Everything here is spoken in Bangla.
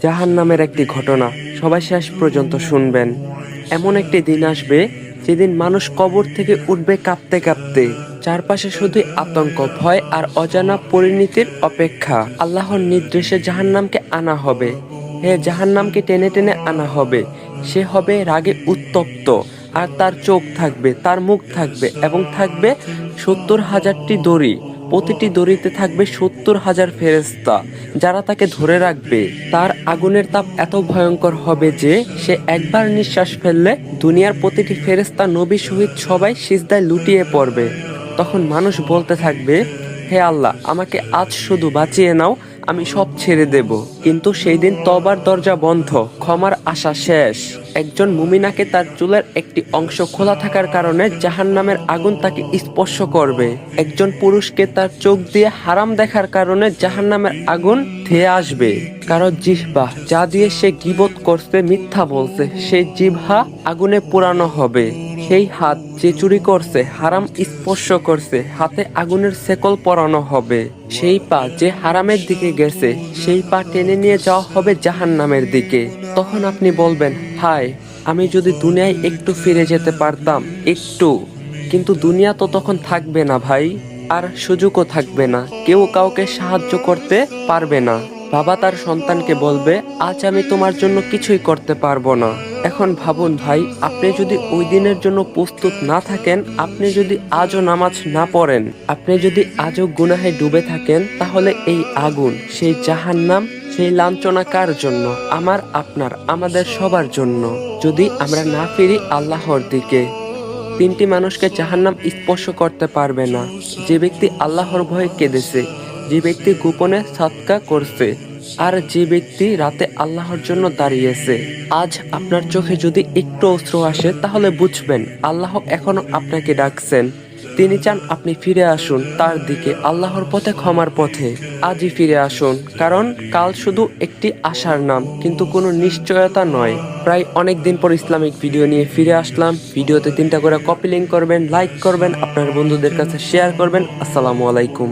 জাহান্নামের একটি ঘটনা সবাই শেষ পর্যন্ত শুনবেন। এমন একটি দিন আসবে যেদিন মানুষ কবর থেকে উঠবে কাঁপতে কাঁপতে। চারপাশে শুধু আতঙ্ক, ভয় আর অজানা পরিণতির অপেক্ষা। আল্লাহর নির্দেশে জাহান্নামকে আনা হবে। জাহান্নামকে টেনে টেনে আনা হবে। সে হবে রাগে উত্তপ্ত, আর তার চোখ থাকবে, তার মুখ থাকবে এবং থাকবে 70,000টি দড়ি। প্রতিটি দড়িতে থাকবে 70,000 ফেরেশতা, যারা তাকে ধরে রাখবে। তার আগুনের তাপ এত ভয়ঙ্কর হবে যে সে একবার নিঃশ্বাস ফেললে দুনিয়ার প্রতিটি ফেরেশতা, নবী, শহীদ সবাই সিজদায় লুটিয়ে পড়বে। তখন মানুষ বলতে থাকবে, হে আল্লাহ, আমাকে আজ শুধু বাঁচিয়ে নাও, আমি সব ছেড়ে দেব। কিন্তু সেই দিন তওবার দরজা বন্ধ, ক্ষমার আশা শেষ। একজন মুমিনাকে তার চুলের একটি অংশ খোলা থাকার কারণে জাহান্নামের আগুন তাকে স্পর্শ করবে। একজন পুরুষকে তার চোখ দিয়ে হারাম দেখার কারণে জাহান্নামের আগুন ধেয়ে আসবে। কারো জিহ্বা, যা দিয়ে সে গীবত করছে, মিথ্যা বলছে, সেই জিহ্বা আগুনে পোড়ানো হবে। সেই হাত যে চুরি করছে, হারাম স্পর্শ করছে, হাতে আগুনের শেকল পরানো হবে। সেই পা যে হারামের দিকে গেছে, সেই পা টেনে নিয়ে যাওয়া হবে জাহান্নামের দিকে। তখন আপনি বলবেন, হায়, আমি যদি দুনিয়ায় একটু ফিরে যেতে পারতাম, একটু। কিন্তু দুনিয়া তো তখন থাকবে না ভাই, আর সুযোগও থাকবে না। কেউ কাউকে সাহায্য করতে পারবে না। বাবা তার সন্তানকে বলবে, আজ আমি তোমার জন্য কিছুই করতে পারবো না। এখন ভাবুন ভাই, আপনি যদি ওই দিনের জন্য প্রস্তুত না থাকেন, আপনি যদি আজও নামাজ না পড়েন, আপনি যদি আজও গুনাহে ডুবে থাকেন, তাহলে এই আগুন, সেই জাহান্নাম, সেই লাঞ্ছনা কার জন্য? আমার, আপনার, আমাদের সবার জন্য, যদি আমরা না ফিরি আল্লাহর দিকে। তিনটি মানুষকে জাহান্নাম স্পর্শ করতে পারবে না: যে ব্যক্তি আল্লাহর ভয়ে কেঁদেছে, যে ব্যক্তি গোপনে সাদকা করছে, আর যে ব্যক্তি রাতে আল্লাহর জন্য দাঁড়িয়েছে। আজ আপনার চোখে যদি একটু অশ্রু আসে, তাহলে বুঝবেন আল্লাহ এখনো আপনাকে ডাকছেন। তিনি চান আপনি ফিরে আসুন তার দিকে, আল্লাহর পথে, ক্ষমার পথে। আজই ফিরে আসুন, কারণ কাল শুধু একটি আশার নাম, কিন্তু কোনো নিশ্চয়তা নয়। প্রায় অনেক দিন পর ইসলামিক ভিডিও নিয়ে ফিরে আসলাম। ভিডিওতে 3টা করে কপি লিঙ্ক করবেন, লাইক করবেন, আপনার বন্ধুদের কাছে শেয়ার করবেন। আসসালামু আলাইকুম।